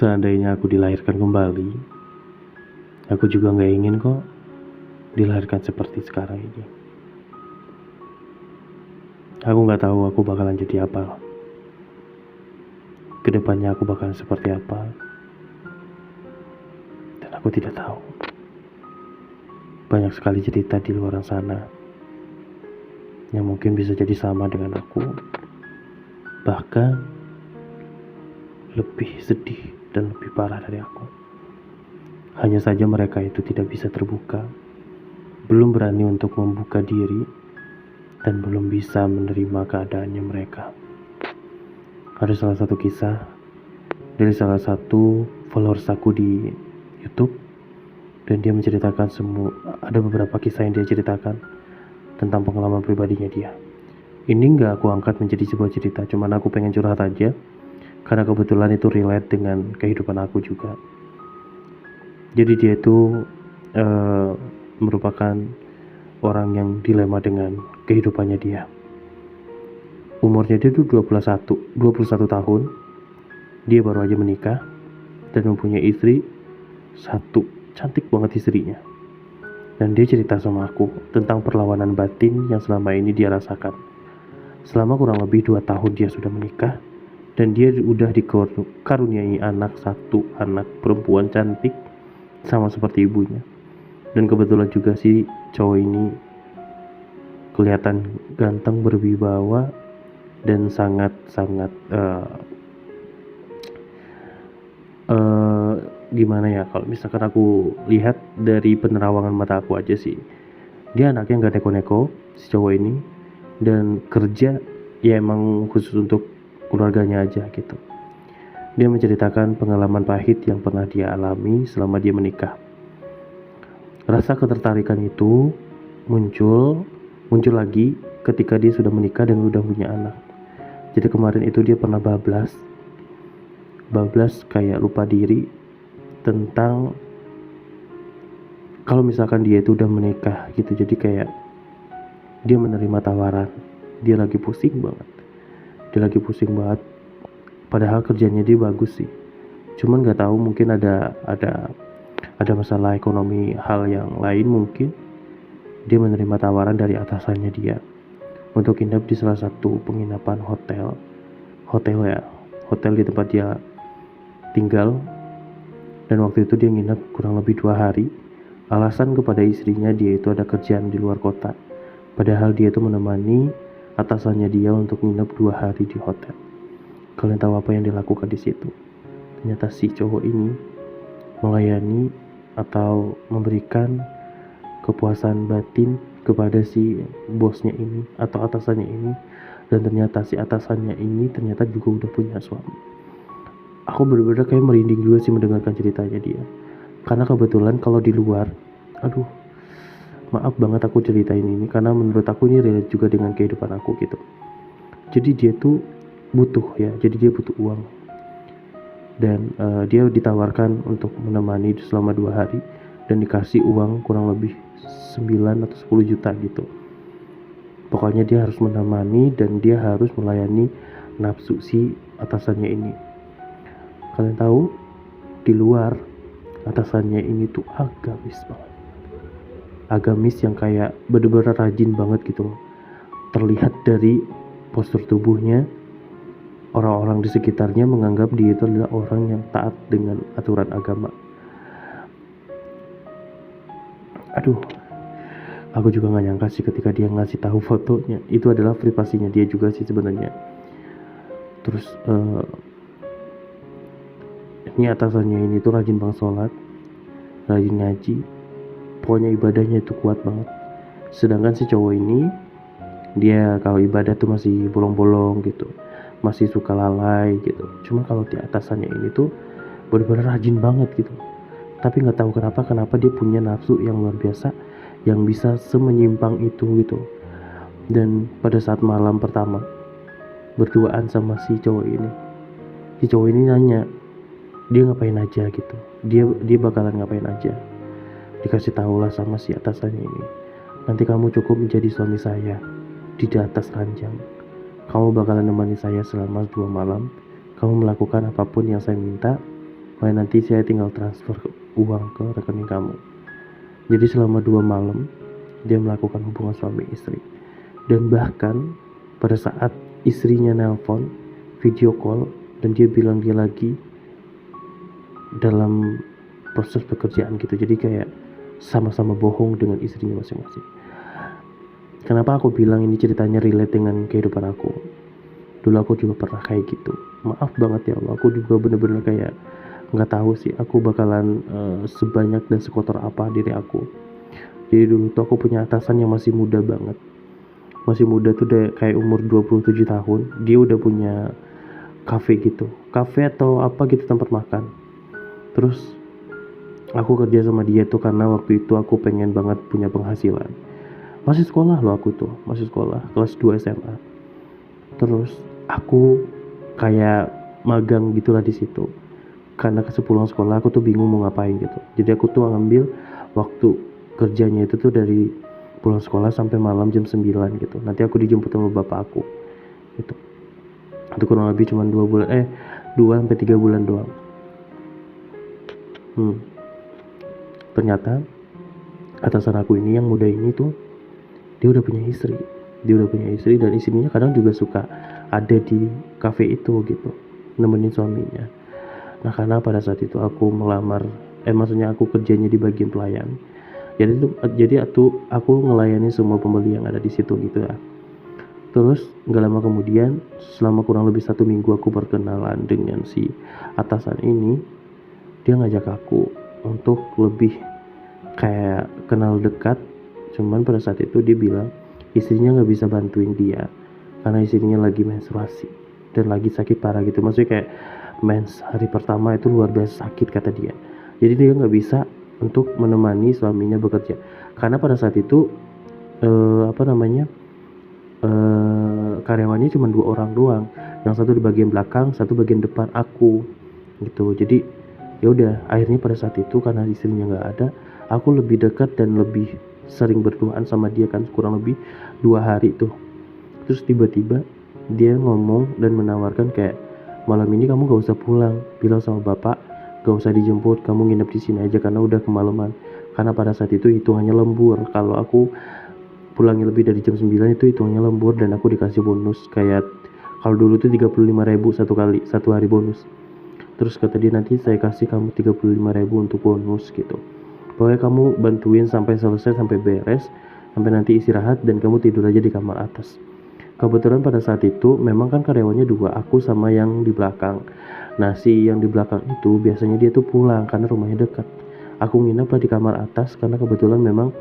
Seandainya aku dilahirkan kembali, aku juga gak ingin kok dilahirkan seperti sekarang ini. Aku gak tahu aku bakalan jadi apa. Kedepannya aku bakalan seperti apa. Dan aku tidak tahu. Banyak sekali cerita di luar sana yang mungkin bisa jadi sama dengan aku. Bahkan lebih sedih dan lebih parah dari aku. Hanya saja mereka itu tidak bisa terbuka, belum berani untuk membuka diri, dan belum bisa menerima keadaannya mereka. Ada salah satu kisah dari salah satu followers aku di YouTube, dan dia menceritakan ada beberapa kisah yang dia ceritakan tentang pengalaman pribadinya dia. Ini gak aku angkat menjadi sebuah cerita, cuman aku pengen curhat aja karena kebetulan itu relate dengan kehidupan aku juga. Jadi dia itu merupakan orang yang dilema dengan kehidupannya dia. Umurnya dia itu 21 tahun. Dia baru aja menikah dan mempunyai istri satu. Cantik banget istrinya. Dan dia cerita sama aku tentang perlawanan batin yang selama ini dia rasakan. Selama kurang lebih 2 tahun dia sudah menikah, dan dia udah dikaruniai satu anak perempuan cantik sama seperti ibunya. Dan kebetulan juga si cowok ini kelihatan ganteng, berwibawa, dan sangat gimana ya, kalau misalkan aku lihat dari penerawangan mata aku aja sih, dia anaknya gak neko-neko si cowok ini, dan kerja ya emang khusus untuk keluarganya aja gitu. Dia menceritakan pengalaman pahit yang pernah dia alami selama dia menikah. Rasa ketertarikan itu muncul lagi ketika dia sudah menikah dan udah punya anak. Jadi kemarin itu dia pernah bablas kayak lupa diri tentang kalau misalkan dia itu udah menikah gitu. Jadi kayak dia menerima tawaran, dia lagi pusing banget, padahal kerjanya dia bagus sih, cuman nggak tahu mungkin ada masalah ekonomi, hal yang lain. Mungkin dia menerima tawaran dari atasannya dia untuk nginep di salah satu penginapan hotel di tempat dia tinggal. Dan waktu itu dia nginep kurang lebih 2 hari. Alasan kepada istrinya dia itu ada kerjaan di luar kota, padahal dia itu menemani atasannya dia untuk nginep 2 hari di hotel. Kalian tahu apa yang dilakukan di situ? Ternyata si cowok ini melayani atau memberikan kepuasan batin kepada si bosnya ini atau atasannya ini. Dan ternyata si atasannya ini ternyata juga udah punya suami. Aku bener-bener kayak merinding juga sih mendengarkan ceritanya dia, karena kebetulan kalau di luar, maaf banget aku ceritain ini karena menurut aku ini relate juga dengan kehidupan aku gitu. Jadi dia tuh butuh uang, dan dia ditawarkan untuk menemani selama 2 hari dan dikasih uang kurang lebih 9 atau 10 juta gitu. Pokoknya dia harus menemani dan dia harus melayani nafsu si atasannya ini. Kalian tahu, di luar atasannya ini tuh agamis yang kayak bener-bener rajin banget gitu. Terlihat dari postur tubuhnya, orang-orang di sekitarnya menganggap dia itu adalah orang yang taat dengan aturan agama. Aku juga gak nyangka sih ketika dia ngasih tahu fotonya, itu adalah privasinya dia juga sih sebenarnya. Terus ini atasannya ini tuh rajin banget sholat, rajin ngaji, pokoknya ibadahnya itu kuat banget. Sedangkan si cowok ini, dia kalau ibadah tuh masih bolong-bolong gitu, masih suka lalai gitu. Cuma kalau di atasannya ini tuh benar-benar rajin banget gitu. Tapi nggak tahu kenapa dia punya nafsu yang luar biasa, yang bisa semenyimpang itu gitu. Dan pada saat malam pertama berduaan sama si cowok ini nanya dia ngapain aja gitu, dia bakalan ngapain aja. Dikasih tahu lah sama si atasannya ini, nanti kamu cukup menjadi suami saya di atas ranjang, kamu bakalan nemani saya selama 2 malam, kamu melakukan apapun yang saya minta, nanti saya tinggal transfer uang ke rekening kamu. Jadi selama 2 malam dia melakukan hubungan suami istri. Dan bahkan pada saat istrinya nelpon video call dan dia bilang dia lagi dalam proses pekerjaan gitu, jadi kayak sama-sama bohong dengan istrinya masing-masing. Kenapa aku bilang ini ceritanya relate dengan kehidupan aku? Dulu aku juga pernah kayak gitu. Maaf banget ya Allah, aku juga bener-bener kayak nggak tahu sih aku bakalan sebanyak dan sekotor apa diri aku. Jadi dulu tuh aku punya atasan yang masih muda banget. Masih muda tuh udah kayak umur 27 tahun. Dia udah punya cafe gitu, cafe atau apa gitu, tempat makan. Terus aku kerja sama dia tuh karena waktu itu aku pengen banget punya penghasilan. Masih sekolah loh aku tuh, masih sekolah kelas 2 SMA. Terus aku kayak magang gitulah di situ. Karena kesepulang sekolah aku tuh bingung mau ngapain gitu. Jadi aku tuh ngambil waktu kerjanya itu tuh dari pulang sekolah sampai malam jam 9 gitu. Nanti aku dijemput sama bapak aku. Gitu. Itu kurang lebih cuma 2 sampai 3 bulan doang. Ternyata atasan aku ini yang muda ini tuh dia udah punya istri dan istrinya kadang juga suka ada di cafe itu gitu, nemenin suaminya. Nah karena pada saat itu aku maksudnya aku kerjanya di bagian pelayan, jadi aku ngelayani semua pembeli yang ada di situ gitu ya. Terus nggak lama kemudian, selama kurang lebih 1 minggu aku berkenalan dengan si atasan ini. Dia ngajak aku untuk lebih kayak kenal dekat. Cuman pada saat itu dia bilang istrinya nggak bisa bantuin dia karena istrinya lagi menstruasi dan lagi sakit parah gitu. Maksudnya kayak mens hari pertama itu luar biasa sakit kata dia. Jadi dia nggak bisa untuk menemani suaminya bekerja karena pada saat itu karyawannya cuma 2 orang doang, yang satu di bagian belakang, satu bagian depan aku gitu. Jadi ya udah, akhirnya pada saat itu karena istrinya nggak ada, aku lebih dekat dan lebih sering berduaan sama dia kan, kurang lebih 2 hari tuh. Terus tiba-tiba dia ngomong dan menawarkan kayak, malam ini kamu gak usah pulang, bilang sama bapak gak usah dijemput, kamu nginep di sini aja karena udah kemalaman. Karena pada saat itu hitungannya lembur, kalau aku pulangnya lebih dari jam 9 itu hitungannya lembur dan aku dikasih bonus kayak kalau dulu tuh 35.000 satu hari bonus. Terus kata dia nanti saya kasih kamu 35.000 untuk bonus gitu. Pokoknya kamu bantuin sampai selesai, sampai beres, sampai nanti istirahat dan kamu tidur aja di kamar atas. Kebetulan pada saat itu memang kan karyawannya 2, aku sama yang di belakang. Nah si yang di belakang itu biasanya dia tuh pulang karena rumahnya dekat. Aku nginep lah di kamar atas karena kebetulan memang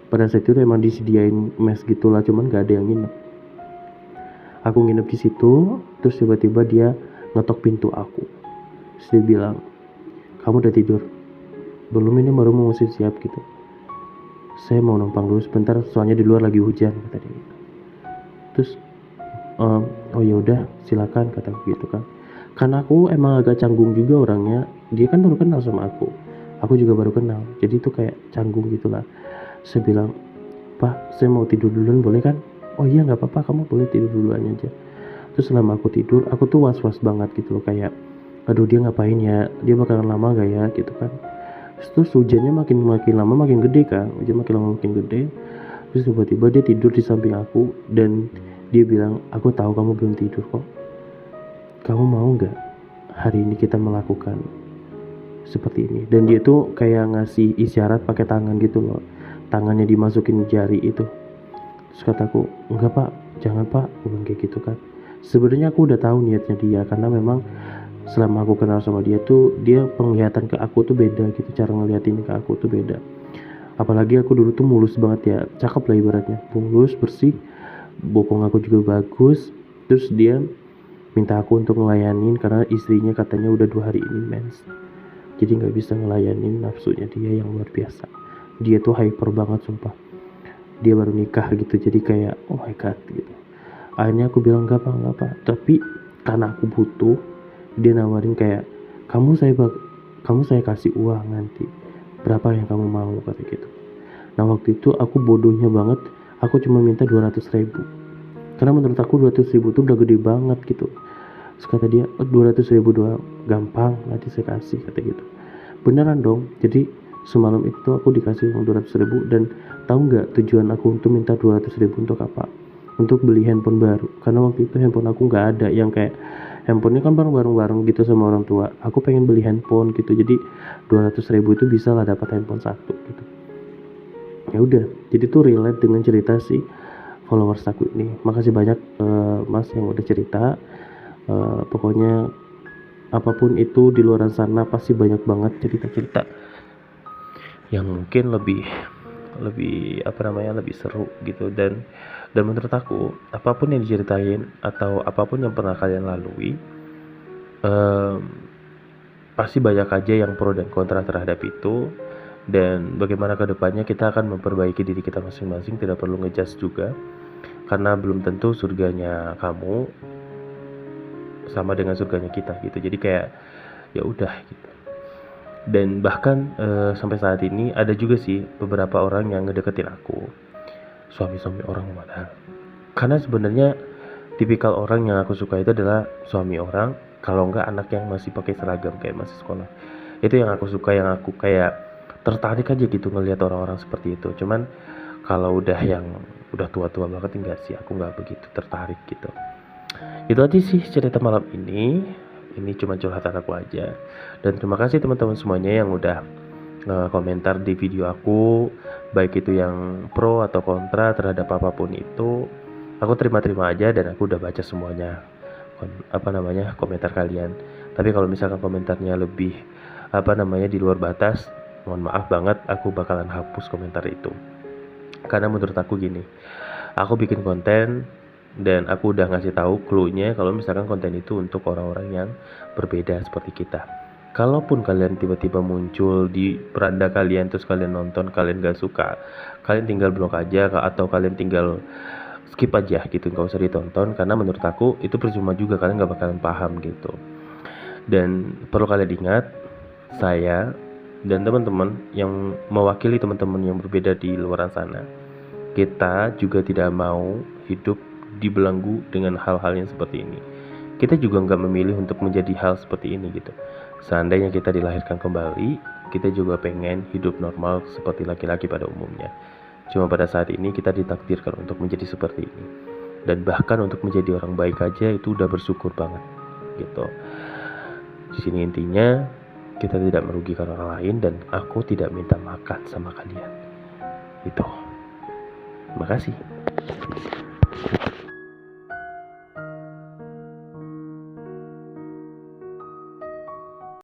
pada saat itu emang disediain mes gitulah, cuman gak ada yang nginep. Aku nginep di situ, terus tiba-tiba dia ngetok pintu aku. Terus dia bilang, kamu udah tidur? Belum, ini baru mau siap gitu. Saya mau numpang dulu sebentar, soalnya di luar lagi hujan kata dia. Terus oh ya udah silakan kata aku gitu kan. Karena aku emang agak canggung juga orangnya. Dia kan baru kenal sama aku juga baru kenal, jadi itu kayak canggung gitulah. Saya bilang, Pak saya mau tidur duluan boleh kan? Oh iya gak apa-apa, kamu boleh tidur duluan aja. Terus selama aku tidur, aku tuh was-was banget gitu loh, kayak aduh dia ngapain ya, dia bakalan lama gak ya gitu kan. Terus hujannya makin lama makin gede kan, hujan makin lama makin gede. Terus tiba-tiba dia tidur di samping aku dan dia bilang, aku tahu kamu belum tidur kok, kamu mau gak hari ini kita melakukan seperti ini. Dan dia tuh kayak ngasih isyarat pakai tangan gitu loh, tangannya dimasukin jari itu. Terus kataku, enggak pak, jangan pak, aku bilang kayak gitu kan. Sebenarnya aku udah tahu niatnya dia karena memang selama aku kenal sama dia tuh, dia penglihatan ke aku tuh beda gitu, cara ngeliatin ke aku tuh beda. Apalagi aku dulu tuh mulus banget ya, cakep lah ibaratnya, mulus, bersih, bokong aku juga bagus. Terus dia minta aku untuk ngelayanin karena istrinya katanya udah 2 hari ini mens, jadi gak bisa ngelayanin nafsunya dia yang luar biasa. Dia tuh hyper banget sumpah, dia baru nikah gitu, jadi kayak oh my god gitu. Akhirnya aku bilang gak apa, tapi karena aku butuh, dia nawarin kayak kamu saya kasih uang nanti, berapa yang kamu mau kata gitu. Nah waktu itu aku bodohnya banget, aku cuma minta 200.000 karena menurut aku 200.000 tuh udah gede banget gitu. Terus kata dia, 200.000 doang, gampang, nanti saya kasih, kata gitu. Beneran dong. Jadi semalam itu aku dikasih uang 200.000. Dan tahu nggak tujuan aku untuk minta 200.000 untuk apa? Untuk beli handphone baru. Karena waktu itu handphone aku nggak ada, yang kayak handphonenya kan bareng-bareng gitu sama orang tua. Aku pengen beli handphone gitu, jadi 200.000 itu bisa lah dapat handphone satu gitu. Ya udah, jadi tuh relate dengan cerita si followers aku ini. Makasih banyak Mas yang udah cerita. Pokoknya apapun itu di luar sana pasti banyak banget cerita-cerita yang mungkin lebih lebih seru gitu. Dan menurut aku apapun yang diceritain atau apapun yang pernah kalian lalui, pasti banyak aja yang pro dan kontra terhadap itu. Dan bagaimana kedepannya kita akan memperbaiki diri kita masing-masing, tidak perlu ngejudge juga, karena belum tentu surganya kamu sama dengan surganya kita gitu. Jadi kayak ya udah gitu. Dan bahkan sampai saat ini ada juga sih beberapa orang yang ngedeketin aku, suami orang mana. Karena sebenarnya tipikal orang yang aku suka itu adalah suami orang, kalau enggak anak yang masih pakai seragam kayak masih sekolah. Itu yang aku suka, yang aku kayak tertarik aja gitu ngelihat orang-orang seperti itu. Cuman kalau udah yang udah tua-tua banget enggak sih, aku enggak begitu tertarik gitu. Itu aja sih cerita malam ini. Ini cuma curhatan aku aja. Dan terima kasih teman-teman semuanya yang udah komentar di video aku, baik itu yang pro atau kontra terhadap apapun itu. Aku terima-terima aja dan aku udah baca semuanya komentar kalian. Tapi kalau misalkan komentarnya lebih di luar batas, mohon maaf banget, aku bakalan hapus komentar itu. Karena menurut aku gini, aku bikin konten dan aku udah ngasih tahu clue-nya kalau misalkan konten itu untuk orang-orang yang berbeda seperti kita. Kalaupun kalian tiba-tiba muncul di beranda kalian terus kalian nonton, kalian gak suka, kalian tinggal blok aja atau kalian tinggal skip aja gitu, gak usah ditonton, karena menurut aku itu percuma juga, kalian gak bakalan paham gitu. Dan perlu kalian ingat, saya dan teman-teman yang mewakili teman-teman yang berbeda di luar sana, kita juga tidak mau hidup dibelenggu dengan hal-hal yang seperti ini. Kita juga nggak memilih untuk menjadi hal seperti ini gitu. Seandainya kita dilahirkan kembali, kita juga pengen hidup normal seperti laki-laki pada umumnya. Cuma pada saat ini kita ditakdirkan untuk menjadi seperti ini. Dan bahkan untuk menjadi orang baik aja itu udah bersyukur banget gitu. Di sini intinya kita tidak merugikan orang lain dan aku tidak minta makan sama kalian. Itu. Terima kasih.